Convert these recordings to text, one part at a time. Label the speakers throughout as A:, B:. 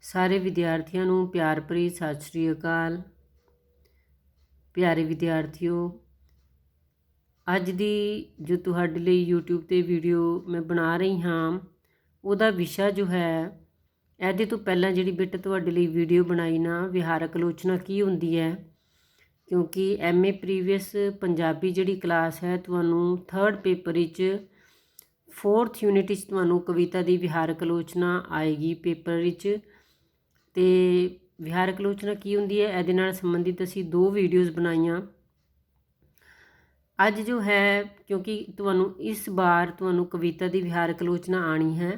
A: ਸਾਰੇ ਵਿਦਿਆਰਥੀਆਂ ਨੂੰ ਪਿਆਰ ਭਰੀ ਸਤਿ ਸ਼੍ਰੀ ਅਕਾਲ। ਪਿਆਰੇ ਵਿਦਿਆਰਥੀਓ, ਅੱਜ ਦੀ ਜੋ ਤੁਹਾਡੇ ਲਈ YouTube ਤੇ ਵੀਡੀਓ ਮੈਂ ਬਣਾ ਰਹੀ ਹਾਂ ਉਹਦਾ ਵਿਸ਼ਾ ਜੋ ਹੈ, ਇਹਦੇ ਤੋਂ ਪਹਿਲਾਂ ਜਿਹੜੀ ਬੇਟਾ ਤੁਹਾਡੇ ਲਈ ਵੀਡੀਓ ਬਣਾਈ ਨਾ, ਵਿਹਾਰਕ ਆਲੋਚਨਾ ਕੀ ਹੁੰਦੀ ਹੈ, ਕਿਉਂਕਿ MA ਪ੍ਰੀਵੀਅਸ ਪੰਜਾਬੀ ਜਿਹੜੀ ਕਲਾਸ ਹੈ ਤੁਹਾਨੂੰ 3rd ਪੇਪਰ ਵਿੱਚ 4th ਯੂਨਿਟ ਵਿੱਚ ਤੁਹਾਨੂੰ ਕਵਿਤਾ ਦੀ ਵਿਹਾਰਕ ਆਲੋਚਨਾ ਆਏਗੀ ਪੇਪਰ ਵਿੱਚ। ਤੇ ਵਿਹਾਰਕ ਆਲੋਚਨਾ ਕੀ ਹੁੰਦੀ ਹੈ, ਇਹਦੇ ਨਾਲ ਸੰਬੰਧਿਤ ਅਸੀਂ 2 ਵੀਡੀਓਜ਼ ਬਣਾਈਆਂ। ਅੱਜ ਜੋ ਹੈ, ਕਿਉਂਕਿ ਤੁਹਾਨੂੰ ਇਸ ਵਾਰ ਤੁਹਾਨੂੰ ਕਵਿਤਾ ਦੀ ਵਿਹਾਰਕ ਆਲੋਚਨਾ ਆਣੀ ਹੈ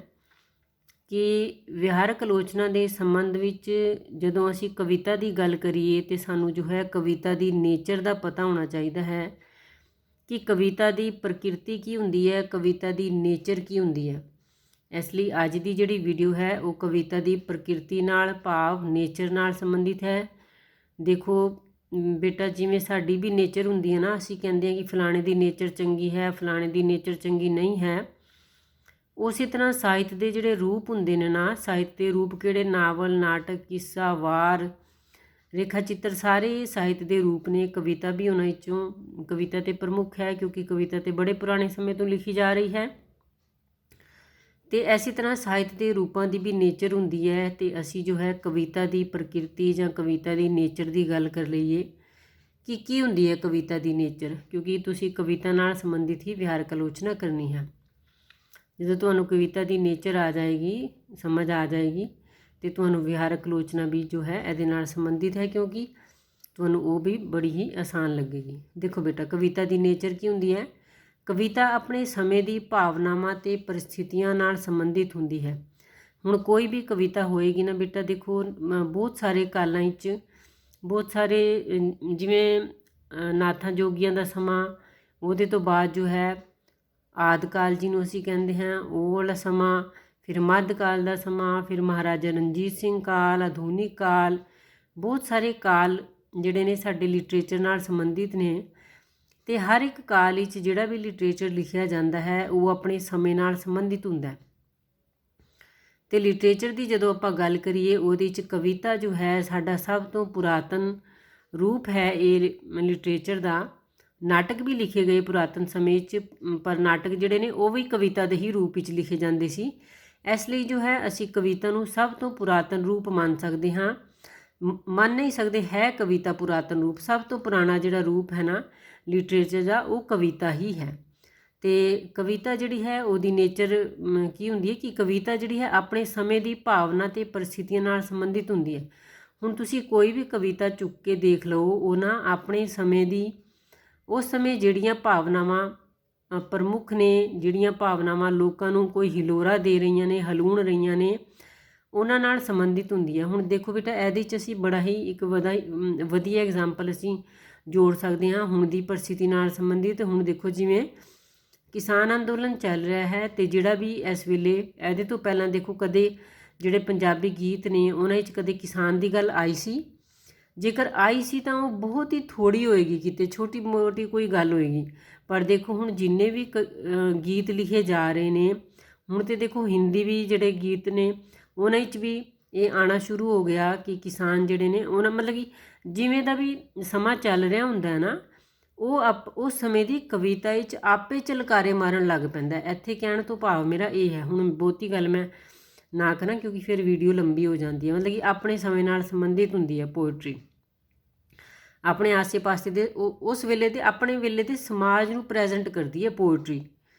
A: ਕਿ ਵਿਹਾਰਕ ਆਲੋਚਨਾ ਦੇ ਸੰਬੰਧ ਵਿੱਚ ਜਦੋਂ ਅਸੀਂ ਕਵਿਤਾ ਦੀ ਗੱਲ ਕਰੀਏ ਤੇ ਸਾਨੂੰ ਜੋ ਹੈ ਕਵਿਤਾ ਦੀ ਨੇਚਰ ਦਾ ਪਤਾ ਹੋਣਾ ਚਾਹੀਦਾ ਹੈ ਕਿ ਕਵਿਤਾ ਦੀ ਪ੍ਰਕਿਰਤੀ ਕੀ ਹੁੰਦੀ ਹੈ, ਕਵਿਤਾ ਦੀ ਨੇਚਰ ਕੀ ਹੁੰਦੀ ਹੈ। ਇਸ ਲਈ ਅੱਜ ਦੀ ਜਿਹੜੀ ਵੀਡੀਓ ਹੈ ਉਹ ਕਵਿਤਾ ਦੀ ਪ੍ਰਕਿਰਤੀ ਨਾਲ, ਭਾਵ ਨੇਚਰ ਨਾਲ ਸੰਬੰਧਿਤ ਹੈ। ਦੇਖੋ ਬੇਟਾ, ਜਿਵੇਂ ਸਾਡੀ ਵੀ ਨੇਚਰ ਹੁੰਦੀ ਹੈ ਨਾ, ਅਸੀਂ ਕਹਿੰਦੇ ਹਾਂ ਕਿ ਫਲਾਣੇ ਦੀ ਨੇਚਰ ਚੰਗੀ ਹੈ, ਫਲਾਣੇ ਦੀ ਨੇਚਰ ਚੰਗੀ ਨਹੀਂ ਹੈ। ਉਸੇ ਤਰ੍ਹਾਂ ਸਾਹਿਤ ਦੇ ਜਿਹੜੇ ਰੂਪ ਹੁੰਦੇ ਨੇ ਨਾ, ਸਾਹਿਤ ਦੇ ਰੂਪ ਕਿਹੜੇ, ਨਾਵਲ, ਨਾਟਕ, ਕਿੱਸਾ, ਵਾਰ, ਰੇਖਾ ਚਿੱਤਰ, ਸਾਰੇ ਸਾਹਿਤ ਦੇ ਰੂਪ ਨੇ। ਕਵਿਤਾ ਵੀ ਉਹਨਾਂ ਵਿੱਚੋਂ ਕਵਿਤਾ ਤੇ ਪ੍ਰਮੁੱਖ ਹੈ, ਕਿਉਂਕਿ ਕਵਿਤਾ ਤੇ ਬੜੇ ਪੁਰਾਣੇ ਸਮੇਂ ਤੋਂ ਲਿਖੀ ਜਾ ਰਹੀ ਹੈ। ਤੇ ਇਸੇ ਤਰ੍ਹਾਂ ਸਾਹਿਤ ਦੇ ਰੂਪਾਂ ਦੀ ਵੀ ਨੇਚਰ ਹੁੰਦੀ ਹੈ। ਤੇ ਅਸੀਂ ਜੋ ਹੈ ਕਵਿਤਾ ਦੀ ਪ੍ਰਕਿਰਤੀ ਜਾਂ ਕਵਿਤਾ ਦੀ ਨੇਚਰ ਦੀ ਗੱਲ ਕਰ ਲਈਏ ਕਿ ਕੀ ਹੁੰਦੀ ਹੈ ਕਵਿਤਾ ਦੀ ਨੇਚਰ, ਕਿਉਂਕਿ ਤੁਸੀਂ ਕਵਿਤਾ ਨਾਲ ਸੰਬੰਧਿਤ ਹੀ ਵਿਹਾਰਕ ਆਲੋਚਨਾ ਕਰਨੀ ਹੈ। ਜਦੋਂ ਤੁਹਾਨੂੰ ਕਵਿਤਾ ਦੀ ਨੇਚਰ ਆ ਜਾਏਗੀ, ਸਮਝ ਆ ਜਾਏਗੀ, ਤੇ ਤੁਹਾਨੂੰ ਵਿਹਾਰਕ ਆਲੋਚਨਾ ਵੀ ਜੋ ਹੈ ਇਹਦੇ ਨਾਲ ਸੰਬੰਧਿਤ ਹੈ, ਕਿਉਂਕਿ ਤੁਹਾਨੂੰ ਉਹ ਵੀ ਬੜੀ ਹੀ ਆਸਾਨ ਲੱਗੇਗੀ। ਦੇਖੋ ਬੇਟਾ, ਕਵਿਤਾ ਦੀ ਨੇਚਰ ਕੀ ਹੁੰਦੀ ਹੈ। ਕਵਿਤਾ ਆਪਣੇ ਸਮੇਂ ਦੀ ਭਾਵਨਾਵਾਂ ਤੇ ਪਰਿਸਥਿਤੀਆਂ ਨਾਲ ਸੰਬੰਧਿਤ ਹੁੰਦੀ ਹੈ। ਹੁਣ ਕੋਈ ਵੀ ਕਵਿਤਾ ਹੋਏਗੀ ਨਾ ਬੇਟਾ, ਦੇਖੋ ਬਹੁਤ ਸਾਰੇ ਕਾਲਾਂ ਵਿੱਚ, ਬਹੁਤ ਸਾਰੇ ਜਿਵੇਂ ਨਾਥਾਂ ਜੋਗੀਆਂ ਦਾ ਸਮਾਂ, ਉਹਦੇ ਤੋਂ ਬਾਅਦ ਜੋ ਹੈ ਆਦਿਕਾਲ ਜਿਹਨੂੰ ਅਸੀਂ ਕਹਿੰਦੇ ਹਾਂ ਉਹ ਵਾਲਾ ਸਮਾਂ, ਫਿਰ ਮੱਧਕਾਲ ਦਾ ਸਮਾਂ, ਫਿਰ ਮਹਾਰਾਜਾ ਰਣਜੀਤ ਸਿੰਘ ਕਾਲ, ਆਧੁਨਿਕ ਕਾਲ, ਬਹੁਤ ਸਾਰੇ ਕਾਲ ਜਿਹੜੇ ਨੇ ਸਾਡੇ ਲਿਟਰੇਚਰ ਨਾਲ ਸੰਬੰਧਿਤ ਨੇ। ਤੇ ਹਰ ਇੱਕ ਕਾਲ ਵਿੱਚ ਜਿਹੜਾ ਵੀ ਲਿਟਰੇਚਰ ਲਿਖਿਆ ਜਾਂਦਾ ਹੈ ਉਹ ਆਪਣੇ ਸਮੇਂ ਨਾਲ ਸੰਬੰਧਿਤ ਹੁੰਦਾ ਹੈ। ਤੇ ਲਿਟਰੇਚਰ ਦੀ ਜਦੋਂ ਆਪਾਂ ਗੱਲ ਕਰੀਏ, ਉਹਦੇ ਵਿੱਚ ਕਵਿਤਾ ਜੋ ਹੈ ਸਾਡਾ ਸਭ ਤੋਂ ਪੁਰਾਤਨ ਰੂਪ ਹੈ ਇਹ ਲਿਟਰੇਚਰ ਦਾ। ਨਾਟਕ ਵੀ ਲਿਖੇ ਗਏ ਪੁਰਾਤਨ ਸਮੇਂ 'ਚ, ਪਰ ਨਾਟਕ ਜਿਹੜੇ ਨੇ ਉਹ ਵੀ ਕਵਿਤਾ ਦੇ ਹੀ ਰੂਪ ਵਿੱਚ ਲਿਖੇ ਜਾਂਦੇ ਸੀ। ਇਸ ਲਈ ਜੋ ਹੈ ਅਸੀਂ ਕਵਿਤਾ ਨੂੰ ਸਭ ਤੋਂ ਪੁਰਾਤਨ ਰੂਪ ਮੰਨ ਸਕਦੇ ਹਾਂ, ਮੰਨ ਨਹੀਂ ਸਕਦੇ, ਹੈ ਕਵਿਤਾ ਪੁਰਾਤਨ ਰੂਪ। ਸਭ ਤੋਂ ਪੁਰਾਣਾ ਜਿਹੜਾ ਰੂਪ ਹੈ ਨਾ ਲਿਟਰੇਚਰ ਦਾ, ਉਹ ਕਵਿਤਾ ਹੀ ਹੈ। ਤੇ ਕਵਿਤਾ ਜਿਹੜੀ ਹੈ ਉਹਦੀ ਨੇਚਰ ਕੀ ਹੁੰਦੀ ਹੈ ਕਿ ਕਵਿਤਾ ਜਿਹੜੀ ਹੈ ਆਪਣੇ ਸਮੇਂ ਦੀ ਭਾਵਨਾ ਤੇ ਪਰਿਸਥਿਤੀਆਂ ਨਾਲ ਸੰਬੰਧਿਤ ਹੁੰਦੀ ਹੈ। ਹੁਣ ਤੁਸੀਂ ਕੋਈ ਵੀ ਕਵਿਤਾ ਚੁੱਕ ਕੇ ਦੇਖ ਲਓ, ਉਹ ਨਾ ਆਪਣੇ ਸਮੇਂ ਦੀ, ਉਸ ਸਮੇਂ ਜਿਹੜੀਆਂ ਭਾਵਨਾਵਾਂ ਪ੍ਰਮੁੱਖ ਨੇ, ਜਿਹੜੀਆਂ ਭਾਵਨਾਵਾਂ ਲੋਕਾਂ ਨੂੰ ਕੋਈ ਹਿਲੋਰਾ ਦੇ ਰਹੀਆਂ ਨੇ, ਹਲੂਣ ਰਹੀਆਂ ਨੇ, ਉਹਨਾਂ ਨਾਲ ਸੰਬੰਧਿਤ ਹੁੰਦੀ ਹੈ। ਹੁਣ ਦੇਖੋ ਬੇਟਾ, ਇਹਦੇ 'ਚ ਅਸੀਂ ਬੜਾ ਹੀ ਇੱਕ ਵਧੀਆ ਐਗਜ਼ਾਮਪਲ ਅਸੀਂ ਜੋੜ ਸਕਦੇ ਹਾਂ ਹੁਣ ਦੀ ਪਰਿਸਥਿਤੀ ਨਾਲ ਸੰਬੰਧਿਤ। ਹੁਣ ਦੇਖੋ, ਜਿਵੇਂ ਕਿਸਾਨ ਅੰਦੋਲਨ ਚੱਲ ਰਿਹਾ ਹੈ, ਤੇ ਜਿਹੜਾ ਵੀ ਇਸ ਵੇਲੇ, ਇਹਦੇ ਤੋਂ ਪਹਿਲਾਂ ਦੇਖੋ ਕਦੇ ਜਿਹੜੇ ਪੰਜਾਬੀ ਗੀਤ ਨੇ ਉਹਨਾਂ ਵਿੱਚ ਕਦੇ ਕਿਸਾਨ ਦੀ ਗੱਲ ਆਈ ਸੀ? ਜੇਕਰ ਆਈ ਸੀ ਤਾਂ ਉਹ ਬਹੁਤ ਹੀ ਥੋੜ੍ਹੀ ਹੋਏਗੀ, ਕਿਤੇ ਛੋਟੀ ਮੋਟੀ ਕੋਈ ਗੱਲ ਹੋਏਗੀ। ਪਰ ਦੇਖੋ ਹੁਣ ਜਿੰਨੇ ਵੀ ਗੀਤ ਲਿਖੇ ਜਾ ਰਹੇ ਨੇ, ਹੁਣ ਤੇ ਦੇਖੋ ਹਿੰਦੀ ਵੀ ਜਿਹੜੇ ਗੀਤ ਨੇ ਉਹਨਾਂ ਵਿੱਚ ਵੀ ਇਹ ਆਉਣਾ ਸ਼ੁਰੂ ਹੋ ਗਿਆ ਕਿ ਕਿਸਾਨ ਜਿਹੜੇ ਨੇ ਉਹਨਾਂ, ਮਤਲਬ ਕਿ ਜਿਵੇਂ ਦਾ ਵੀ ਸਮਾਂ ਚੱਲ ਰਿਹਾ ਹੁੰਦਾ ਹੈ ਨਾ, ਉਹ ਉਸ ਸਮੇਂ ਦੀ ਕਵਿਤਾ ਵਿੱਚ ਆਪੇ ਝਲਕਾਰੇ ਮਾਰਨ ਲੱਗ ਪੈਂਦਾ। ਇੱਥੇ ਕਹਿਣ ਤੋਂ ਭਾਵ ਮੇਰਾ ਇਹ ਹੈ, ਹੁਣ ਬਹੁਤੀ ਗੱਲ ਮੈਂ ਨਾ ਕਰਾਂ ਕਿਉਂਕਿ ਫਿਰ ਵੀਡੀਓ ਲੰਬੀ ਹੋ ਜਾਂਦੀ ਹੈ। ਮਤਲਬ ਕਿ ਆਪਣੇ ਸਮੇਂ ਨਾਲ ਸੰਬੰਧਿਤ ਹੁੰਦੀ ਹੈ ਪੋਇਟਰੀ, ਆਪਣੇ ਆਸੇ ਪਾਸੇ ਦੇ ਉਸ ਵੇਲੇ ਦੇ, ਆਪਣੇ ਵੇਲੇ ਦੇ ਸਮਾਜ ਨੂੰ ਪ੍ਰੈਜ਼ੈਂਟ ਕਰਦੀ ਹੈ ਪੋਇਟਰੀ,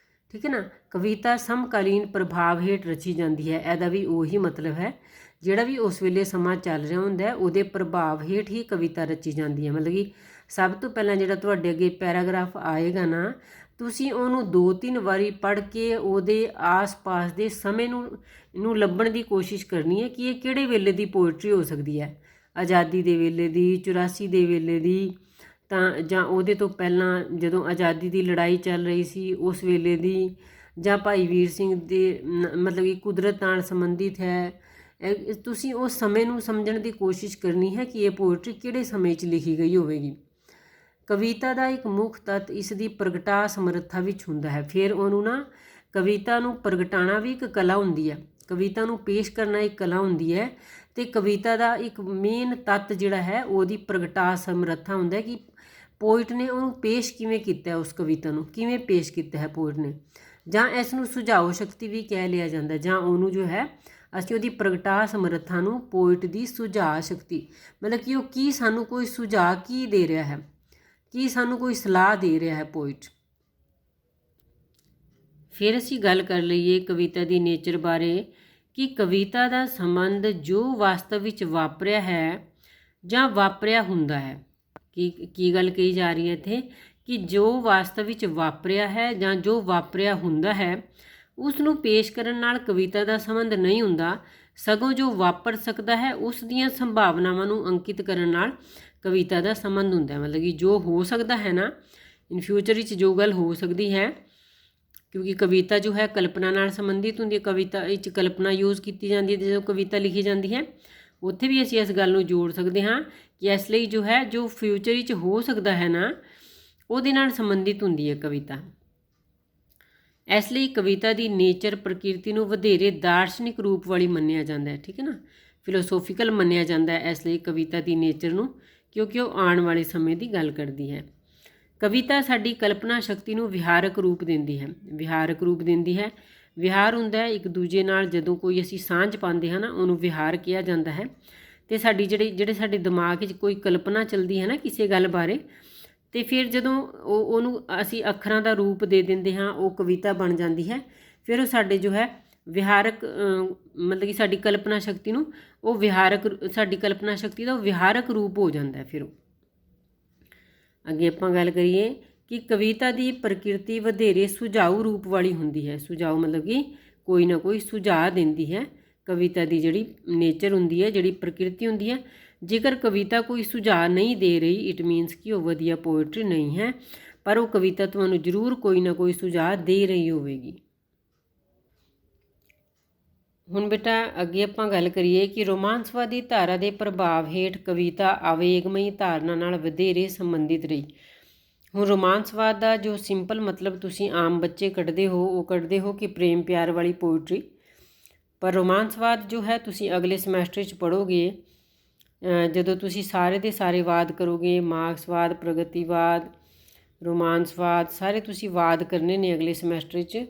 A: ਠੀਕ ਹੈ ਨਾ। ਕਵਿਤਾ ਸਮਕਾਲੀਨ ਪ੍ਰਭਾਵ ਹੇਠ ਰਚੀ ਜਾਂਦੀ ਹੈ, ਇਹਦਾ ਵੀ ਉਹੀ ਮਤਲਬ ਹੈ। ਜਿਹੜਾ ਵੀ ਉਸ ਵੇਲੇ ਸਮਾਂ ਚੱਲ ਰਿਹਾ ਹੁੰਦਾ ਉਹਦੇ ਪ੍ਰਭਾਵ ਹੇਠ ਹੀ ਕਵਿਤਾ ਰਚੀ ਜਾਂਦੀ ਹੈ। ਮਤਲਬ ਕਿ ਸਭ ਤੋਂ ਪਹਿਲਾਂ ਜਿਹੜਾ ਤੁਹਾਡੇ ਅੱਗੇ ਪੈਰਾਗ੍ਰਾਫ ਆਏਗਾ ਨਾ, ਤੁਸੀਂ ਉਹਨੂੰ 2-3 ਵਾਰੀ ਪੜ੍ਹ ਕੇ ਉਹਦੇ ਆਸ-ਪਾਸ ਦੇ ਸਮੇਂ ਨੂੰ ਲੱਭਣ ਦੀ ਕੋਸ਼ਿਸ਼ ਕਰਨੀ ਹੈ ਕਿ ਇਹ ਕਿਹੜੇ ਵੇਲੇ ਦੀ ਪੋਇਟਰੀ ਹੋ ਸਕਦੀ ਹੈ। ਆਜ਼ਾਦੀ ਦੇ ਵੇਲੇ ਦੀ, 84 ਦੇ ਵੇਲੇ ਦੀ, ਤਾਂ ਜਾਂ ਉਹਦੇ ਤੋਂ ਪਹਿਲਾਂ ਜਦੋਂ ਆਜ਼ਾਦੀ ਦੀ ਲੜਾਈ ਚੱਲ ਰਹੀ ਸੀ ਉਸ ਵੇਲੇ ਦੀ, ਜਾਂ ਭਾਈ ਵੀਰ ਸਿੰਘ ਦੇ, ਮਤਲਬ ਕਿ ਕੁਦਰਤ ਨਾਲ ਸੰਬੰਧਿਤ ਹੈ। ਤੁਸੀਂ ਉਸ ਸਮੇਂ ਨੂੰ ਸਮਝਣ ਦੀ ਕੋਸ਼ਿਸ਼ ਕਰਨੀ ਹੈ ਕਿ ਇਹ ਪੋਇਟਰੀ ਕਿਹੜੇ ਸਮੇਂ 'ਚ ਲਿਖੀ ਗਈ ਹੋਵੇਗੀ। ਕਵਿਤਾ ਦਾ ਇੱਕ ਮੁੱਖ ਤੱਤ ਇਸ ਦੀ ਪ੍ਰਗਟਾ ਸਮਰੱਥਾ ਵਿੱਚ ਹੁੰਦਾ ਹੈ। ਫਿਰ ਉਹਨੂੰ ਨਾ, ਕਵਿਤਾ ਨੂੰ ਪ੍ਰਗਟਾਉਣਾ ਵੀ ਇੱਕ ਕਲਾ ਹੁੰਦੀ ਹੈ। ਕਵਿਤਾ ਨੂੰ ਪੇਸ਼ ਕਰਨਾ ਇੱਕ ਕਲਾ ਹੁੰਦੀ ਹੈ ਤੇ ਕਵਿਤਾ ਦਾ ਇੱਕ ਮੇਨ ਤੱਤ ਜਿਹੜਾ ਹੈ ਉਹਦੀ ਪ੍ਰਗਟਾ ਸਮਰੱਥਾ ਹੁੰਦਾ ਕਿ ਪੋਇਟ ਨੇ ਉਹਨੂੰ ਪੇਸ਼ ਕਿਵੇਂ ਕੀਤਾ, ਉਸ ਕਵਿਤਾ ਨੂੰ ਕਿਵੇਂ ਪੇਸ਼ ਕੀਤਾ ਹੈ ਪੋਇਟ ਨੇ, ਜਾਂ ਇਸ ਨੂੰ ਸੁਝਾਓ ਸ਼ਕਤੀ ਵੀ ਕਹਿ ਲਿਆ ਜਾਂਦਾ, ਜਾਂ ਉਹਨੂੰ ਜੋ ਹੈ ਅਸੀਂ ਉਹਦੀ ਪ੍ਰਗਟਾ ਸਮਰੱਥਾ ਨੂੰ ਪੋਇਟ ਦੀ ਸੁਝਾਅ ਸ਼ਕਤੀ, ਮਤਲਬ ਕਿ ਉਹ ਕੀ ਸਾਨੂੰ ਕੋਈ ਸੁਝਾਅ ਕੀ ਦੇ ਰਿਹਾ ਹੈ, ਕੀ ਸਾਨੂੰ ਕੋਈ ਸਲਾਹ ਦੇ ਰਿਹਾ ਹੈ ਪੋਇਟ। ਫਿਰ ਅਸੀਂ ਗੱਲ ਕਰ ਲਈਏ ਕਵਿਤਾ ਦੀ ਨੇਚਰ ਬਾਰੇ ਕਿ ਕਵਿਤਾ ਦਾ ਸੰਬੰਧ ਜੋ ਵਾਸਤਵ ਵਿੱਚ ਵਾਪਰਿਆ ਹੈ ਜਾਂ ਵਾਪਰਿਆ ਹੁੰਦਾ ਹੈ। ਕੀ ਗੱਲ ਕਹੀ ਜਾ ਰਹੀ ਹੈ ਇੱਥੇ ਕਿ ਜੋ ਵਾਸਤਵ ਵਿੱਚ ਵਾਪਰਿਆ ਹੈ ਜਾਂ ਜੋ ਵਾਪਰਿਆ ਹੁੰਦਾ ਹੈ ਉਸ ਨੂੰ ਪੇਸ਼ ਕਰਨ ਨਾਲ ਕਵਿਤਾ ਦਾ ਸੰਬੰਧ ਨਹੀਂ ਹੁੰਦਾ, ਸਗੋਂ ਜੋ ਵਾਪਰ ਸਕਦਾ ਹੈ ਉਸ ਦੀਆਂ ਸੰਭਾਵਨਾਵਾਂ ਨੂੰ ਅੰਕਿਤ ਕਰਨ ਨਾਲ ਕਵਿਤਾ ਦਾ ਸੰਬੰਧ ਹੁੰਦਾ ਹੈ। ਮਤਲਬ ਕਿ ਜੋ ਹੋ ਸਕਦਾ ਹੈ ਨਾ ਇਨ ਫਿਊਚਰ ਵਿੱਚ ਜੋ ਗੱਲ ਹੋ ਸਕਦੀ ਹੈ, ਕਿਉਂਕਿ ਕਵਿਤਾ ਜੋ ਹੈ ਕਲਪਨਾ ਨਾਲ ਸੰਬੰਧਿਤ ਹੁੰਦੀ ਹੈ, ਕਵਿਤਾ ਵਿੱਚ ਕਲਪਨਾ ਯੂਜ਼ ਕੀਤੀ ਜਾਂਦੀ ਹੈ ਜਦੋਂ ਕਵਿਤਾ ਲਿਖੀ ਜਾਂਦੀ ਹੈ, ਉੱਥੇ ਵੀ ਅਸੀਂ ਇਸ ਗੱਲ ਨੂੰ ਜੋੜ ਸਕਦੇ ਹਾਂ ਕਿ ਇਸ ਲਈ ਜੋ ਹੈ ਜੋ ਫਿਊਚਰ ਵਿੱਚ ਹੋ ਸਕਦਾ ਹੈ ਨਾ ਉਹਦੇ ਨਾਲ ਸੰਬੰਧਿਤ ਹੁੰਦੀ ਹੈ ਕਵਿਤਾ। ਇਸ ਲਈ ਕਵਿਤਾ ਦੀ ਨੇਚਰ ਪ੍ਰਕਿਰਤੀ ਨੂੰ ਵਧੇਰੇ ਦਾਰਸ਼ਨਿਕ ਰੂਪ ਵਾਲੀ ਮੰਨਿਆ ਜਾਂਦਾ ਹੈ, ਠੀਕ ਹੈ ਨਾ, ਫਿਲੋਸੋਫੀਕਲ ਮੰਨਿਆ ਜਾਂਦਾ ਹੈ ਇਸ ਲਈ ਕਵਿਤਾ ਦੀ ਨੇਚਰ ਨੂੰ, ਕਿਉਂਕਿ ਉਹ ਆਉਣ ਵਾਲੇ ਸਮੇਂ ਦੀ ਗੱਲ ਕਰਦੀ ਹੈ। ਕਵਿਤਾ ਸਾਡੀ ਕਲਪਨਾ ਸ਼ਕਤੀ ਨੂੰ ਵਿਹਾਰਕ ਰੂਪ ਦਿੰਦੀ ਹੈ, ਵਿਹਾਰਕ ਰੂਪ ਦਿੰਦੀ ਹੈ। ਵਿਹਾਰ ਹੁੰਦਾ ਹੈ ਇੱਕ ਦੂਜੇ ਨਾਲ ਜਦੋਂ ਕੋਈ ਅਸੀਂ ਸਾਂਝ ਪਾਉਂਦੇ ਹਾਂ ਨਾ ਉਹਨੂੰ ਵਿਹਾਰ ਕਿਹਾ ਜਾਂਦਾ ਹੈ। ਅਤੇ ਸਾਡੀ ਜਿਹੜੇ ਸਾਡੇ ਦਿਮਾਗ ਵਿੱਚ ਕੋਈ ਕਲਪਨਾ ਚੱਲਦੀ ਹੈ ਨਾ ਕਿਸੇ ਗੱਲ ਬਾਰੇ, ਅਤੇ ਫਿਰ ਜਦੋਂ ਉਹਨੂੰ ਅਸੀਂ ਅੱਖਰਾਂ ਦਾ ਰੂਪ ਦੇ ਦਿੰਦੇ ਹਾਂ ਉਹ ਕਵਿਤਾ ਬਣ ਜਾਂਦੀ ਹੈ। ਫਿਰ ਉਹ ਸਾਡੇ ਜੋ ਹੈ ਵਿਹਾਰਕ ਮਤਲਬ ਕਿ ਸਾਡੀ ਕਲਪਨਾ ਸ਼ਕਤੀ ਨੂੰ ਉਹ ਸਾਡੀ ਕਲਪਨਾ ਸ਼ਕਤੀ ਦਾ ਉਹ ਵਿਹਾਰਕ ਰੂਪ ਹੋ ਜਾਂਦਾ। ਫਿਰ ਉਹ ਅੱਗੇ ਆਪਾਂ ਗੱਲ ਕਰੀਏ ਕਿ ਕਵਿਤਾ ਦੀ ਪ੍ਰਕਿਰਤੀ ਵਧੇਰੇ ਸੁਝਾਊ ਰੂਪ ਵਾਲੀ ਹੁੰਦੀ ਹੈ। ਸੁਝਾਊ ਮਤਲਬ ਕਿ ਕੋਈ ਨਾ ਕੋਈ ਸੁਝਾਅ ਦਿੰਦੀ ਹੈ ਕਵਿਤਾ ਦੀ ਜਿਹੜੀ ਨੇਚਰ ਹੁੰਦੀ ਹੈ, ਜਿਹੜੀ ਪ੍ਰਕਿਰਤੀ ਹੁੰਦੀ ਹੈ। ਜੇਕਰ ਕਵਿਤਾ ਕੋਈ ਸੁਝਾਅ ਨਹੀਂ ਦੇ ਰਹੀ ਇਟ ਮੀਨਸ ਕਿ ਉਹ ਵਧੀਆ ਪੋਇਟਰੀ ਨਹੀਂ ਹੈ, ਪਰ ਉਹ ਕਵਿਤਾ ਤੁਹਾਨੂੰ ਜ਼ਰੂਰ ਕੋਈ ਨਾ ਕੋਈ ਸੁਝਾਅ ਦੇ ਰਹੀ ਹੋਵੇਗੀ। ਹੁਣ ਬੇਟਾ ਅੱਗੇ ਆਪਾਂ ਗੱਲ ਕਰੀਏ ਕਿ ਰੋਮਾਂਸਵਾਦੀ ਧਾਰਾ ਦੇ ਪ੍ਰਭਾਵ ਹੇਠ ਕਵਿਤਾ ਆਵੇਗਮਈ ਧਾਰਨਾ ਨਾਲ ਵਧੇਰੇ ਸੰਬੰਧਿਤ ਰਹੀ। ਹੁਣ ਰੋਮਾਂਸਵਾਦ ਦਾ ਜੋ ਸਿੰਪਲ ਮਤਲਬ ਤੁਸੀਂ ਆਮ ਬੱਚੇ ਕੱਢਦੇ ਹੋ ਉਹ ਕੱਢਦੇ ਹੋ ਕਿ ਪ੍ਰੇਮ ਪਿਆਰ ਵਾਲੀ ਪੋਇਟਰੀ, ਪਰ ਰੋਮਾਂਸਵਾਦ ਜੋ ਹੈ ਤੁਸੀਂ ਅਗਲੇ ਸਮੈਸਟਰ 'ਚ ਪੜ੍ਹੋਗੇ ਜਦੋਂ ਤੁਸੀਂ ਸਾਰੇ ਦੇ ਸਾਰੇ ਵਾਦ ਕਰੋਗੇ, ਮਾਰਕਸਵਾਦ, ਪ੍ਰਗਤੀਵਾਦ, ਰੋਮਾਂਸਵਾਦ ਸਾਰੇ ਤੁਸੀਂ ਵਾਦ ਕਰਨੇ ਨੇ ਅਗਲੇ ਸਮੈਸਟਰ 'ਚ।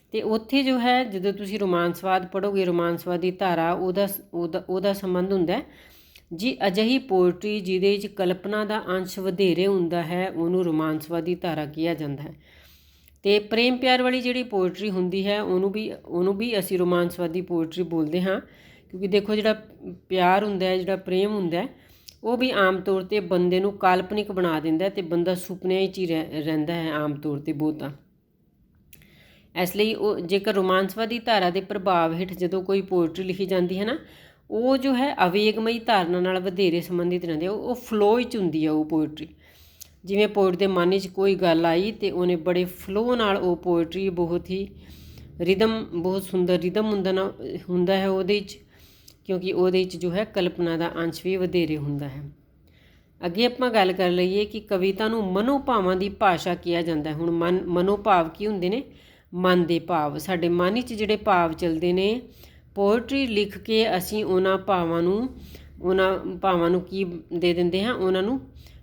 A: ਅਤੇ ਉੱਥੇ ਜੋ ਹੈ ਜਦੋਂ ਤੁਸੀਂ ਰੋਮਾਂਸਵਾਦ ਪੜ੍ਹੋਗੇ, ਰੋਮਾਂਸਵਾਦੀ ਧਾਰਾ ਉਹਦਾ ਸੰਬੰਧ ਹੁੰਦਾ ਜੀ ਅਜਿਹੀ ਪੋਇਟਰੀ ਜਿਹਦੇ ਵਿੱਚ ਕਲਪਨਾ ਦਾ ਅੰਸ਼ ਵਧੇਰੇ ਹੁੰਦਾ ਹੈ ਉਹਨੂੰ ਰੋਮਾਂਸਵਾਦੀ ਧਾਰਾ ਕਿਹਾ ਜਾਂਦਾ ਹੈ। ਅਤੇ ਪ੍ਰੇਮ ਪਿਆਰ ਵਾਲੀ ਜਿਹੜੀ ਪੋਇਟਰੀ ਹੁੰਦੀ ਹੈ ਉਹਨੂੰ ਵੀ ਅਸੀਂ ਰੋਮਾਂਸਵਾਦੀ ਪੋਇਟਰੀ ਬੋਲਦੇ ਹਾਂ, ਕਿਉਂਕਿ ਦੇਖੋ ਜਿਹੜਾ ਪਿਆਰ ਹੁੰਦਾ ਹੈ, ਜਿਹੜਾ ਪ੍ਰੇਮ ਹੁੰਦਾ ਹੈ ਉਹ ਵੀ ਆਮ ਤੌਰ 'ਤੇ ਬੰਦੇ ਨੂੰ ਕਾਲਪਨਿਕ ਬਣਾ ਦਿੰਦਾ ਅਤੇ ਬੰਦਾ ਸੁਪਨਿਆਂ 'ਚ ਹੀ ਰਹਿੰਦਾ ਹੈ ਆਮ ਤੌਰ 'ਤੇ ਬਹੁਤਾ। ਇਸ ਲਈ ਉਹ ਜੇਕਰ ਰੋਮਾਂਸਵਾਦੀ ਧਾਰਾ ਦੇ ਪ੍ਰਭਾਵ ਹੇਠ ਜਦੋਂ ਕੋਈ ਪੋਇਟਰੀ ਲਿਖੀ ਜਾਂਦੀ ਹੈ ਨਾ ਉਹ ਜੋ ਹੈ ਆਵੇਗਮਈ ਧਾਰਨਾ ਨਾਲ ਵਧੇਰੇ ਸੰਬੰਧਿਤ ਰਹਿੰਦੀ ਹੈ, ਉਹ ਫਲੋ ਵਿੱਚ ਹੁੰਦੀ ਹੈ ਉਹ ਪੋਇਟਰੀ। ਜਿਵੇਂ ਪੋਇਟ ਦੇ ਮਨ ਵਿੱਚ ਕੋਈ ਗੱਲ ਆਈ ਅਤੇ ਉਹਨੇ ਬੜੇ ਫਲੋ ਨਾਲ ਉਹ ਪੋਇਟਰੀ ਬਹੁਤ ਹੀ ਬਹੁਤ ਸੁੰਦਰ ਰਿਦਮ ਹੁੰਦਾ ਹੈ ਉਹਦੇ 'ਚ, ਕਿਉਂਕਿ ਉਹਦੇ 'ਚ ਜੋ ਹੈ ਕਲਪਨਾ ਦਾ ਅੰਸ਼ ਵੀ ਵਧੇਰੇ ਹੁੰਦਾ ਹੈ। ਅੱਗੇ ਆਪਾਂ ਗੱਲ ਕਰ ਲਈਏ ਕਿ ਕਵਿਤਾ ਨੂੰ ਮਨੋਭਾਵਾਂ ਦੀ ਭਾਸ਼ਾ ਕਿਹਾ ਜਾਂਦਾ ਹੈ। ਹੁਣ ਮਨੋਭਾਵ ਕੀ ਹੁੰਦੇ ਨੇ? ਮਨ ਦੇ ਭਾਵ, ਸਾਡੇ ਮਨ ਵਿੱਚ ਜਿਹੜੇ ਭਾਵ ਚੱਲਦੇ ਨੇ ਪੋਇਟਰੀ ਲਿਖ ਕੇ ਅਸੀਂ ਉਹਨਾਂ ਭਾਵਾਂ ਨੂੰ ਕੀ ਦੇ ਦਿੰਦੇ ਹਾਂ, ਉਹਨਾਂ ਨੂੰ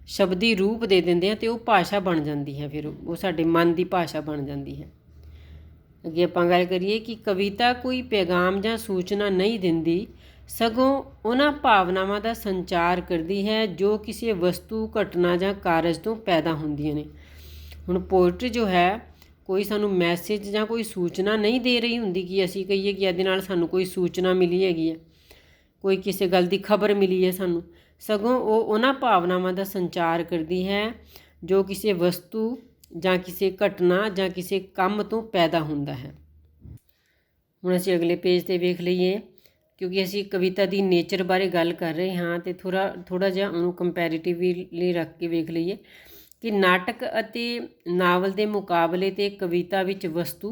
A: ਸ਼ਬਦੀ ਰੂਪ ਦੇ ਦਿੰਦੇ ਹਾਂ ਅਤੇ ਉਹ ਭਾਸ਼ਾ ਬਣ ਜਾਂਦੀ ਹੈ, ਫਿਰ ਉਹ ਸਾਡੇ ਮਨ ਦੀ ਭਾਸ਼ਾ ਬਣ ਜਾਂਦੀ ਹੈ। ਅੱਗੇ ਆਪਾਂ ਗੱਲ ਕਰੀਏ ਕਿ ਕਵਿਤਾ ਕੋਈ ਪੈਗਾਮ ਜਾਂ ਸੂਚਨਾ ਨਹੀਂ ਦਿੰਦੀ, ਸਗੋਂ ਉਹਨਾਂ ਭਾਵਨਾਵਾਂ ਦਾ ਸੰਚਾਰ ਕਰਦੀ ਹੈ ਜੋ ਕਿਸੇ ਵਸਤੂ, ਘਟਨਾ ਜਾਂ ਕਾਰਜ ਤੋਂ ਪੈਦਾ ਹੁੰਦੀਆਂ ਨੇ। ਹੁਣ ਪੋਇਟਰੀ ਜੋ ਹੈ ਕੋਈ ਸਾਨੂੰ ਮੈਸੇਜ ਜਾਂ ਕੋਈ ਸੂਚਨਾ ਨਹੀਂ ਦੇ ਰਹੀ ਹੁੰਦੀ ਕਿ ਅਸੀਂ ਕਹੀਏ ਕਿ ਇਹਦੇ ਨਾਲ ਸਾਨੂੰ ਕੋਈ ਸੂਚਨਾ ਮਿਲੀ ਹੈਗੀ ਹੈ, ਕੋਈ ਕਿਸੇ ਗੱਲ ਦੀ ਖਬਰ ਮਿਲੀ ਹੈ ਸਾਨੂੰ, ਸਗੋਂ ਉਹ ਉਹਨਾਂ ਭਾਵਨਾਵਾਂ ਦਾ ਸੰਚਾਰ ਕਰਦੀ ਹੈ ਜੋ ਕਿਸੇ ਵਸਤੂ ਜਾਂ ਕਿਸੇ ਘਟਨਾ ਜਾਂ ਕਿਸੇ ਕੰਮ ਤੋਂ ਪੈਦਾ ਹੁੰਦਾ ਹੈ। ਹੁਣ ਅਸੀਂ ਅਗਲੇ ਪੇਜ 'ਤੇ ਵੇਖ ਲਈਏ, ਕਿਉਂਕਿ ਅਸੀਂ ਕਵਿਤਾ ਦੀ ਨੇਚਰ ਬਾਰੇ ਗੱਲ ਕਰ ਰਹੇ ਹਾਂ ਅਤੇ ਥੋੜ੍ਹਾ ਜਿਹਾ ਉਹਨੂੰ ਕੰਪੈਰੀਟਿਵਲੀ ਰੱਖ ਕੇ ਵੇਖ ਲਈਏ ਕਿ ਨਾਟਕ ਅਤੇ ਨਾਵਲ ਦੇ ਮੁਕਾਬਲੇ 'ਤੇ ਕਵਿਤਾ ਵਿੱਚ ਵਸਤੂ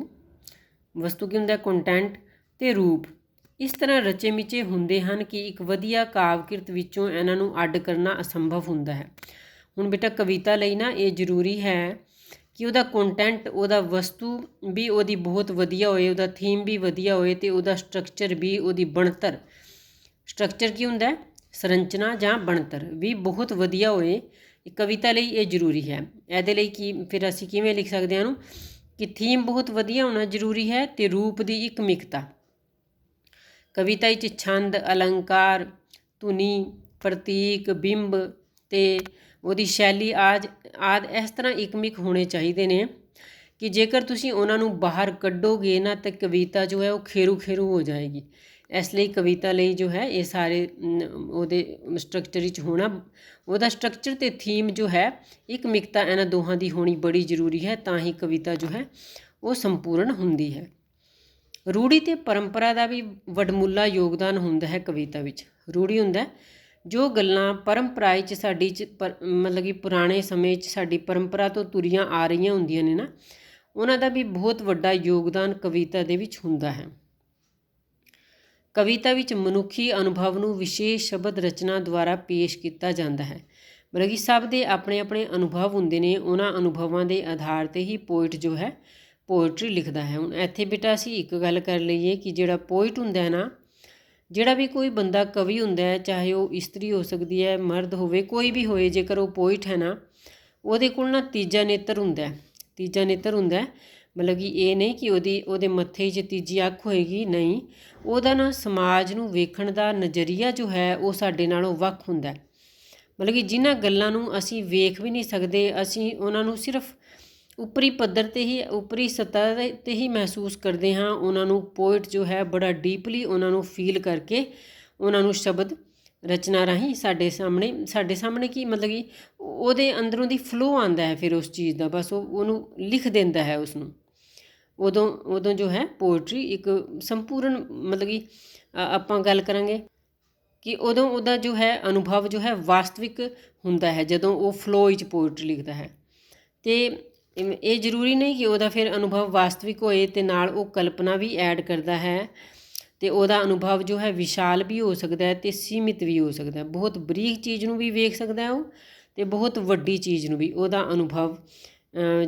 A: ਕੀ ਹੁੰਦਾ? ਕੰਟੈਂਟ ਅਤੇ ਰੂਪ ਇਸ ਤਰ੍ਹਾਂ ਰਚੇ ਮਿਚੇ ਹੁੰਦੇ ਹਨ ਕਿ ਇੱਕ ਵਧੀਆ ਕਾਵਿ ਕਿਰਤ ਵਿੱਚੋਂ ਇਹਨਾਂ ਨੂੰ ਅੱਡ ਕਰਨਾ ਅਸੰਭਵ ਹੁੰਦਾ ਹੈ। ਹੁਣ ਬੇਟਾ ਕਵਿਤਾ ਲਈ ਨਾ ਇਹ ਜ਼ਰੂਰੀ ਹੈ ਕਿ ਉਹਦਾ ਕੰਟੈਂਟ, ਉਹਦਾ ਵਸਤੂ ਵੀ ਉਹਦੀ ਬਹੁਤ ਵਧੀਆ ਹੋਏ, ਉਹਦਾ ਥੀਮ ਵੀ ਵਧੀਆ ਹੋਏ ਅਤੇ ਉਹਦਾ ਸਟਰਕਚਰ ਵੀ, ਉਹਦੀ ਬਣਤਰ, ਸਟਰਕਚਰ ਕੀ ਹੁੰਦਾ, ਸੰਰਚਨਾ ਜਾਂ ਬਣਤਰ ਵੀ ਬਹੁਤ ਵਧੀਆ ਹੋਏ। ਕਵਿਤਾ ਲਈ ਇਹ ਜ਼ਰੂਰੀ ਹੈ। ਇਹਦੇ ਲਈ ਕੀ ਫਿਰ ਅਸੀਂ ਕਿਵੇਂ ਲਿਖ ਸਕਦੇ ਹਾਂ ਇਹਨੂੰ, ਕਿ ਥੀਮ ਬਹੁਤ ਵਧੀਆ ਹੋਣਾ ਜ਼ਰੂਰੀ ਹੈ ਅਤੇ ਰੂਪ ਦੀ ਇੱਕ ਮਿਕਤਾ। ਕਵਿਤਾ ਵਿੱਚ ਛੰਦ, ਅਲੰਕਾਰ, ਧੁਨੀ, ਪ੍ਰਤੀਕ, ਬਿੰਬ ਅਤੇ ਉਹਦੀ ਸ਼ੈਲੀ ਆਦਿ ਇਸ ਤਰ੍ਹਾਂ ਇਕਮਿਕ ਹੋਣੇ ਚਾਹੀਦੇ ਨੇ ਕਿ ਜੇਕਰ ਤੁਸੀਂ ਉਹਨਾਂ ਨੂੰ ਬਾਹਰ ਕੱਢੋਗੇ ਨਾ ਤਾਂ ਕਵਿਤਾ ਜੋ ਹੈ ਉਹ ਖੇਰੂ ਖੇਰੂ ਹੋ ਜਾਏਗੀ। ਇਸ ਲਈ ਕਵਿਤਾ ਲਈ ਜੋ ਹੈ ਇਹ ਸਾਰੇ ਉਹਦੇ ਸਟਰਕਚਰ ਵਿੱਚ ਹੋਣਾ, ਉਹਦਾ ਸਟਰਕਚਰ ਅਤੇ ਥੀਮ ਜੋ ਹੈ ਇਕਮਿਕਤਾ ਇਹਨਾਂ ਦੋਹਾਂ ਦੀ ਹੋਣੀ ਬੜੀ ਜ਼ਰੂਰੀ ਹੈ, ਤਾਂ ਹੀ ਕਵਿਤਾ ਜੋ ਹੈ ਉਹ ਸੰਪੂਰਨ ਹੁੰਦੀ ਹੈ। ਰੂੜੀ ਅਤੇ ਪਰੰਪਰਾ ਦਾ ਵੀ ਵਡਮੁੱਲਾ ਯੋਗਦਾਨ ਹੁੰਦਾ ਹੈ ਕਵਿਤਾ ਵਿੱਚ। ਰੂੜੀ ਹੁੰਦਾ ਜੋ ਗੱਲਾਂ ਪਰੰਪਰਾ 'ਚ ਸਾਡੀ ਮਤਲਬ ਕਿ ਪੁਰਾਣੇ ਸਮੇਂ 'ਚ ਸਾਡੀ ਪਰੰਪਰਾ ਤੋਂ ਤੁਰੀਆਂ ਆ ਰਹੀਆਂ ਹੁੰਦੀਆਂ ਨੇ ਨਾ, ਉਹਨਾਂ ਦਾ ਵੀ ਬਹੁਤ ਵੱਡਾ ਯੋਗਦਾਨ ਕਵਿਤਾ ਦੇ ਵਿੱਚ ਹੁੰਦਾ ਹੈ। ਕਵਿਤਾ ਵਿੱਚ ਮਨੁੱਖੀ ਅਨੁਭਵ ਨੂੰ ਵਿਸ਼ੇਸ਼ ਸ਼ਬਦ ਰਚਨਾ ਦੁਆਰਾ ਪੇਸ਼ ਕੀਤਾ ਜਾਂਦਾ ਹੈ। ਮਤਲਬ ਕਿ ਸਭ ਦੇ ਆਪਣੇ ਆਪਣੇ ਅਨੁਭਵ ਹੁੰਦੇ ਨੇ, ਉਹਨਾਂ ਅਨੁਭਵਾਂ ਦੇ ਆਧਾਰ 'ਤੇ ਹੀ ਪੋਇਟ ਜੋ ਹੈ ਪੋਇਟਰੀ ਲਿਖਦਾ ਹੈ। ਹੁਣ ਇੱਥੇ ਬੇਟਾ ਅਸੀਂ ਇੱਕ ਗੱਲ ਕਰ ਲਈਏ ਕਿ ਜਿਹੜਾ ਪੋਇਟ ਹੁੰਦਾ ਹੈ ਨਾ, ਜਿਹੜਾ ਵੀ ਕੋਈ ਬੰਦਾ ਕਵੀ ਹੁੰਦਾ ਹੈ, ਚਾਹੇ ਉਹ ਇਸਤਰੀ ਹੋ ਸਕਦੀ ਹੈ, ਮਰਦ ਹੋਵੇ, ਕੋਈ ਵੀ ਹੋਏ, ਜੇਕਰ ਉਹ ਪੋਇਟ ਹੈ ਨਾ, ਉਹਦੇ ਕੋਲ ਨਾ ਤੀਜਾ ਨੇਤਰ ਹੁੰਦਾ। ਤੀਜਾ ਨੇਤਰ ਹੁੰਦਾ ਮਤਲਬ ਕਿ ਇਹ ਨਹੀਂ ਕਿ ਉਹਦੇ ਮੱਥੇ 'ਚ ਤੀਜੀ ਅੱਖ ਹੋਏਗੀ, ਨਹੀਂ, ਉਹਦਾ ਨਾ ਸਮਾਜ ਨੂੰ ਵੇਖਣ ਦਾ ਨਜ਼ਰੀਆ ਜੋ ਹੈ ਉਹ ਸਾਡੇ ਨਾਲੋਂ ਵੱਖ ਹੁੰਦਾ। ਮਤਲਬ ਕਿ ਜਿਨ੍ਹਾਂ ਗੱਲਾਂ ਨੂੰ ਅਸੀਂ ਵੇਖ ਵੀ ਨਹੀਂ ਸਕਦੇ, ਅਸੀਂ ਉਹਨਾਂ ਨੂੰ ਸਿਰਫ ਉੱਪਰੀ ਪੱਧਰ 'ਤੇ ਹੀ, ਉੱਪਰੀ ਸਤਹ 'ਤੇ ਹੀ ਮਹਿਸੂਸ ਕਰਦੇ ਹਾਂ। ਉਹਨਾਂ ਨੂੰ ਪੋਇਟ ਜੋ ਹੈ ਬੜਾ ਡੀਪਲੀ ਉਹਨਾਂ ਨੂੰ ਫੀਲ ਕਰਕੇ ਉਹਨਾਂ ਨੂੰ ਸ਼ਬਦ ਰਚਨਾ ਰਾਹੀਂ ਸਾਡੇ ਸਾਹਮਣੇ ਕੀ ਮਤਲਬ ਕਿ ਉਹਦੇ ਅੰਦਰੋਂ ਦੀ ਫਲੋ ਆਉਂਦਾ ਹੈ ਫਿਰ ਉਸ ਚੀਜ਼ ਦਾ, ਬਸ ਉਹਨੂੰ ਲਿਖ ਦਿੰਦਾ ਹੈ ਉਸਨੂੰ। ਉਦੋਂ ਜੋ ਹੈ ਪੋਇਟਰੀ ਇੱਕ ਸੰਪੂਰਨ ਮਤਲਬ ਕਿ ਆਪਾਂ ਗੱਲ ਕਰਾਂਗੇ ਕਿ ਉਦੋਂ ਉਹਦਾ ਜੋ ਹੈ ਅਨੁਭਵ ਜੋ ਹੈ ਵਾਸਤਵਿਕ ਹੁੰਦਾ ਹੈ, ਜਦੋਂ ਉਹ ਫਲੋ ਵਿੱਚ ਪੋਇਟਰੀ ਲਿਖਦਾ ਹੈ। ਅਤੇ ਇਹ ਜ਼ਰੂਰੀ ਨਹੀਂ ਕਿ ਉਹਦਾ ਫਿਰ ਅਨੁਭਵ ਵਾਸਤਵਿਕ ਹੋਏ ਅਤੇ ਨਾਲ ਉਹ ਕਲਪਨਾ ਵੀ ਐਡ ਕਰਦਾ ਹੈ, ਅਤੇ ਉਹਦਾ ਅਨੁਭਵ ਜੋ ਹੈ ਵਿਸ਼ਾਲ ਵੀ ਹੋ ਸਕਦਾ ਹੈ ਅਤੇ ਸੀਮਿਤ ਵੀ ਹੋ ਸਕਦਾ ਹੈ। ਬਹੁਤ ਬਰੀਕ ਚੀਜ਼ ਨੂੰ ਵੀ ਵੇਖ ਸਕਦਾ ਉਹ, ਅਤੇ ਬਹੁਤ ਵੱਡੀ ਚੀਜ਼ ਨੂੰ ਵੀ। ਉਹਦਾ ਅਨੁਭਵ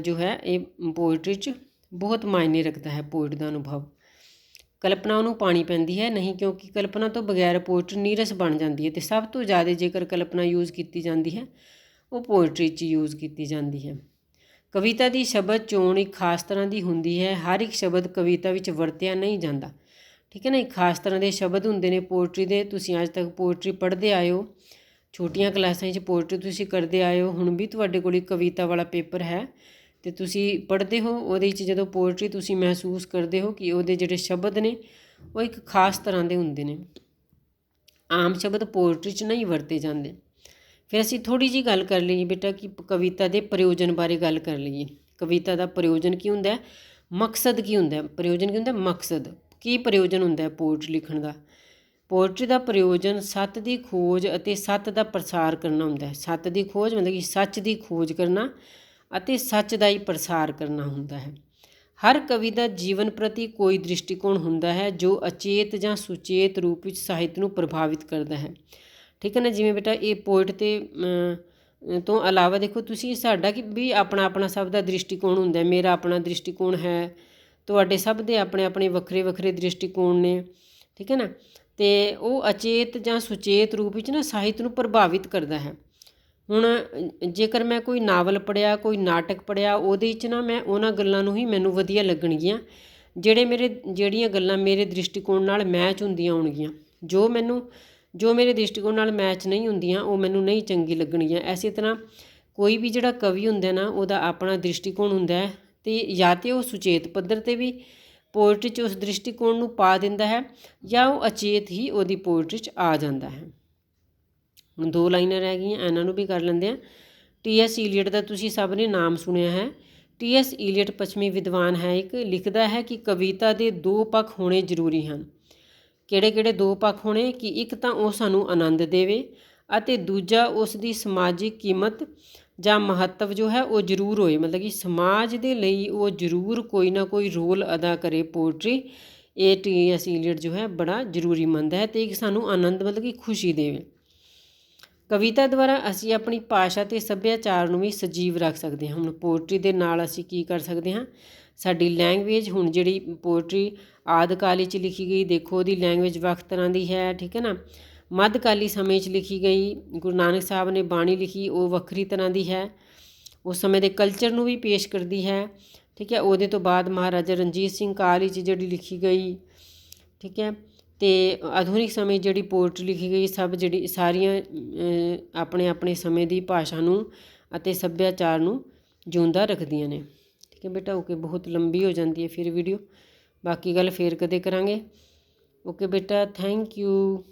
A: ਜੋ ਹੈ ਇਹ ਪੋਇਟਰੀ 'ਚ ਬਹੁਤ ਮਾਇਨੇ ਰੱਖਦਾ ਹੈ। ਪੋਇਟ ਦਾ ਅਨੁਭਵ, ਕਲਪਨਾ ਉਹਨੂੰ ਪਾਣੀ ਪੈਂਦੀ ਹੈ ਨਹੀਂ, ਕਿਉਂਕਿ ਕਲਪਨਾ ਤੋਂ ਬਗੈਰ ਪੋਇਟਰੀ ਨੀਰਸ ਬਣ ਜਾਂਦੀ ਹੈ। ਅਤੇ ਸਭ ਤੋਂ ਜ਼ਿਆਦਾ ਜੇਕਰ ਕਲਪਨਾ ਯੂਜ਼ ਕੀਤੀ ਜਾਂਦੀ ਹੈ ਉਹ ਪੋਇਟਰੀ 'ਚ ਯੂਜ਼ ਕੀਤੀ ਜਾਂਦੀ ਹੈ। ਕਵਿਤਾ ਦੀ ਸ਼ਬਦ ਚੋਣ ਇੱਕ ਖਾਸ ਤਰ੍ਹਾਂ ਦੀ ਹੁੰਦੀ ਹੈ। ਹਰ ਇੱਕ ਸ਼ਬਦ ਕਵਿਤਾ ਵਿੱਚ ਵਰਤਿਆ ਨਹੀਂ ਜਾਂਦਾ, ਠੀਕ ਹੈ ਨਾ। ਇੱਕ ਖਾਸ ਤਰ੍ਹਾਂ ਦੇ ਸ਼ਬਦ ਹੁੰਦੇ ਨੇ ਪੋਇਟਰੀ ਦੇ। ਤੁਸੀਂ ਅੱਜ ਤੱਕ ਪੋਇਟਰੀ ਪੜ੍ਹਦੇ ਆਏ ਹੋ, ਛੋਟੀਆਂ ਕਲਾਸਾਂ 'ਚ ਪੋਇਟਰੀ ਤੁਸੀਂ ਕਰਦੇ ਆਏ ਹੋ, ਹੁਣ ਵੀ ਤੁਹਾਡੇ ਕੋਲ ਇੱਕ ਕਵਿਤਾ ਵਾਲਾ ਪੇਪਰ ਹੈ ਅਤੇ ਤੁਸੀਂ ਪੜ੍ਹਦੇ ਹੋ। ਉਹਦੇ ਵਿੱਚ ਜਦੋਂ ਪੋਇਟਰੀ ਤੁਸੀਂ ਮਹਿਸੂਸ ਕਰਦੇ ਹੋ ਕਿ ਉਹਦੇ ਜਿਹੜੇ ਸ਼ਬਦ ਨੇ ਉਹ ਇੱਕ ਖਾਸ ਤਰ੍ਹਾਂ ਦੇ ਹੁੰਦੇ ਨੇ, ਆਮ ਸ਼ਬਦ ਪੋਇਟਰੀ 'ਚ ਨਹੀਂ ਵਰਤੇ ਜਾਂਦੇ। ਫਿਰ ਅਸੀਂ ਥੋੜ੍ਹੀ ਜਿਹੀ ਗੱਲ ਕਰ ਲਈਏ ਬੇਟਾ ਕਿ ਕਵਿਤਾ ਦੇ ਪ੍ਰਯੋਜਨ ਬਾਰੇ ਗੱਲ ਕਰ ਲਈਏ। ਕਵਿਤਾ ਦਾ ਪ੍ਰਯੋਜਨ ਕੀ ਹੁੰਦਾ, ਮਕਸਦ ਕੀ ਹੁੰਦਾ। ਪ੍ਰਯੋਜਨ ਕੀ ਹੁੰਦਾ, ਮਕਸਦ ਕੀ ਪ੍ਰਯੋਜਨ ਹੁੰਦਾ ਪੋਇਟਰੀ ਲਿਖਣ ਦਾ। ਪੋਇਟਰੀ ਦਾ ਪ੍ਰਯੋਜਨ ਸੱਤ ਦੀ ਖੋਜ ਅਤੇ ਸੱਤ ਦਾ ਪ੍ਰਸਾਰ ਕਰਨਾ ਹੁੰਦਾ ਹੈ। ਸੱਤ ਦੀ ਖੋਜ ਮਤਲਬ ਕਿ ਸੱਚ ਦੀ ਖੋਜ ਕਰਨਾ ਅਤੇ ਸੱਚ ਦਾ ਹੀ ਪ੍ਰਸਾਰ ਕਰਨਾ ਹੁੰਦਾ ਹੈ। ਹਰ ਕਵੀ ਦਾ ਜੀਵਨ ਪ੍ਰਤੀ ਕੋਈ ਦ੍ਰਿਸ਼ਟੀਕੋਣ ਹੁੰਦਾ ਹੈ ਜੋ ਅਚੇਤ ਜਾਂ ਸੁਚੇਤ ਰੂਪ ਵਿੱਚ ਸਾਹਿਤ ਨੂੰ ਪ੍ਰਭਾਵਿਤ ਕਰਦਾ ਹੈ, ਠੀਕ ਹੈ ਨਾ। ਜਿਵੇਂ ਬੇਟਾ ਇਹ ਪੋਇਟ ਤੋਂ ਇਲਾਵਾ ਦੇਖੋ ਤੁਸੀਂ, ਸਾਡਾ ਵੀ ਆਪਣਾ ਸਭ ਦਾ ਦ੍ਰਿਸ਼ਟੀਕੋਣ ਹੁੰਦਾ। ਮੇਰਾ ਆਪਣਾ ਦ੍ਰਿਸ਼ਟੀਕੋਣ ਹੈ, ਤੁਹਾਡੇ ਸਭ ਦੇ ਆਪਣੇ ਆਪਣੇ ਵੱਖਰੇ ਵੱਖਰੇ ਦ੍ਰਿਸ਼ਟੀਕੋਣ ਨੇ, ਠੀਕ ਹੈ ਨਾ। ਅਤੇ ਉਹ ਅਚੇਤ ਜਾਂ ਸੁਚੇਤ ਰੂਪ ਵਿੱਚ ਨਾ ਸਾਹਿਤ ਨੂੰ ਪ੍ਰਭਾਵਿਤ ਕਰਦਾ ਹੈ। ਹੁਣ ਜੇਕਰ ਮੈਂ ਕੋਈ ਨਾਵਲ ਪੜ੍ਹਿਆ, ਕੋਈ ਨਾਟਕ ਪੜ੍ਹਿਆ, ਉਹਦੇ ਵਿੱਚ ਨਾ ਮੈਂ ਉਹਨਾਂ ਗੱਲਾਂ ਨੂੰ ਹੀ ਮੈਨੂੰ ਵਧੀਆ ਲੱਗਣਗੀਆਂ ਜਿਹੜੀਆਂ ਗੱਲਾਂ ਮੇਰੇ ਦ੍ਰਿਸ਼ਟੀਕੋਣ ਨਾਲ ਮੈਚ ਹੁੰਦੀਆਂ ਹੋਣਗੀਆਂ। ਜੋ ਮੇਰੇ ਦ੍ਰਿਸ਼ਟੀਕੋਣ ਨਾਲ ਮੈਚ ਨਹੀਂ ਹੁੰਦੀਆਂ ਉਹ ਮੈਨੂੰ ਨਹੀਂ ਚੰਗੀ ਲੱਗਣਗੀਆਂ। ਇਸੇ ਤਰ੍ਹਾਂ ਕੋਈ ਵੀ ਜਿਹੜਾ ਕਵੀ ਹੁੰਦਾ ਨਾ, ਉਹਦਾ ਆਪਣਾ ਦ੍ਰਿਸ਼ਟੀਕੋਣ ਹੁੰਦਾ ਹੈ, ਅਤੇ ਜਾਂ ਤਾਂ ਉਹ ਸੁਚੇਤ ਪੱਧਰ 'ਤੇ ਵੀ ਪੋਇਟਰੀ 'ਚ ਉਸ ਦ੍ਰਿਸ਼ਟੀਕੋਣ ਨੂੰ ਪਾ ਦਿੰਦਾ ਹੈ, ਜਾਂ ਉਹ ਅਚੇਤ ਹੀ ਉਹਦੀ ਪੋਇਟਰੀ 'ਚ ਆ ਜਾਂਦਾ ਹੈ। ਹੁਣ 2 ਲਾਈਨਾਂ ਰਹਿ ਗਈਆਂ, ਇਹਨਾਂ ਨੂੰ ਵੀ ਕਰ ਲੈਂਦੇ ਹਾਂ। ਟੀ.ਐਸ. ਈਲੀਅਟ ਦਾ ਤੁਸੀਂ ਸਭ ਨੇ ਨਾਮ ਸੁਣਿਆ ਹੈ। ਟੀ.ਐਸ. ਈਲੀਅਟ ਪੱਛਮੀ ਵਿਦਵਾਨ ਹੈ ਇੱਕ, ਲਿਖਦਾ ਹੈ ਕਿ ਕਵਿਤਾ ਦੇ 2 ਪੱਖ ਹੋਣੇ ਜ਼ਰੂਰੀ ਹਨ। ਕਿਹੜੇ 2 ਪੱਖ ਹੋਣੇ, ਕਿ ਇੱਕ ਤਾਂ ਉਹ ਸਾਨੂੰ ਆਨੰਦ ਦੇਵੇ ਅਤੇ ਦੂਜਾ ਉਸ ਦੀ ਸਮਾਜਿਕ ਕੀਮਤ ਜਾਂ ਮਹੱਤਵ ਜੋ ਹੈ ਉਹ ਜ਼ਰੂਰ ਹੋਏ। ਮਤਲਬ ਕਿ ਸਮਾਜ ਦੇ ਲਈ ਉਹ ਜ਼ਰੂਰ ਕੋਈ ਨਾ ਕੋਈ ਰੋਲ ਅਦਾ ਕਰੇ ਪੋਇਟਰੀ। ਇਹ ਟੀ.ਐਸ. ਈਲੀਅਟ ਜੋ ਹੈ ਬੜਾ ਜ਼ਰੂਰੀ ਮੰਨਦਾ ਹੈ। ਅਤੇ ਇੱਕ ਸਾਨੂੰ ਆਨੰਦ ਮਤਲਬ ਕਿ ਖੁਸ਼ੀ ਦੇਵੇ। ਕਵਿਤਾ ਦੁਆਰਾ ਅਸੀਂ ਆਪਣੀ ਭਾਸ਼ਾ ਅਤੇ ਸੱਭਿਆਚਾਰ ਨੂੰ ਵੀ ਸਜੀਵ ਰੱਖ ਸਕਦੇ ਹਾਂ। ਹੁਣ ਪੋਇਟਰੀ ਦੇ ਨਾਲ ਅਸੀਂ ਕੀ ਕਰ ਸਕਦੇ ਹਾਂ, ਸਾਡੀ ਲੈਂਗੁਏਜ, ਹੁਣ ਜਿਹੜੀ ਪੋਇਟਰੀ ਆਦਿਕਾਲੀ 'ਚ ਲਿਖੀ ਗਈ, ਦੇਖੋ ਉਹਦੀ ਲੈਂਗੁਏਜ ਵੱਖ ਤਰ੍ਹਾਂ ਦੀ ਹੈ, ਠੀਕ ਹੈ ਨਾ। ਮੱਧਕਾਲੀ ਸਮੇਂ 'ਚ ਲਿਖੀ ਗਈ, ਗੁਰੂ ਨਾਨਕ ਸਾਹਿਬ ਨੇ ਬਾਣੀ ਲਿਖੀ, ਉਹ ਵੱਖਰੀ ਤਰ੍ਹਾਂ ਦੀ ਹੈ, ਉਸ ਸਮੇਂ ਦੇ ਕਲਚਰ ਨੂੰ ਵੀ ਪੇਸ਼ ਕਰਦੀ ਹੈ, ਠੀਕ ਹੈ। ਉਹਦੇ ਤੋਂ ਬਾਅਦ ਮਹਾਰਾਜਾ ਰਣਜੀਤ ਸਿੰਘ ਕਾਲ 'ਚ ਜਿਹੜੀ ਲਿਖੀ ਗਈ, ਠੀਕ ਹੈ। ਅਤੇ ਆਧੁਨਿਕ ਸਮੇਂ ਜਿਹੜੀ ਪੋਇਟਰੀ ਲਿਖੀ ਗਈ, ਸਭ ਜਿਹੜੀ ਸਾਰੀਆਂ ਆਪਣੇ ਆਪਣੇ ਸਮੇਂ ਦੀ ਭਾਸ਼ਾ ਨੂੰ ਅਤੇ ਸੱਭਿਆਚਾਰ ਨੂੰ ਜਿਉਂਦਾ ਰੱਖਦੀਆਂ ਨੇ, ਠੀਕ ਹੈ ਬੇਟਾ। ਓਕੇ, ਬਹੁਤ ਲੰਬੀ ਹੋ ਜਾਂਦੀ ਹੈ ਫਿਰ ਵੀਡੀਓ, ਬਾਕੀ ਗੱਲ ਫੇਰ ਕਦੇ ਕਰਾਂਗੇ। ਓਕੇ ਬੇਟਾ, ਥੈਂਕ ਯੂ।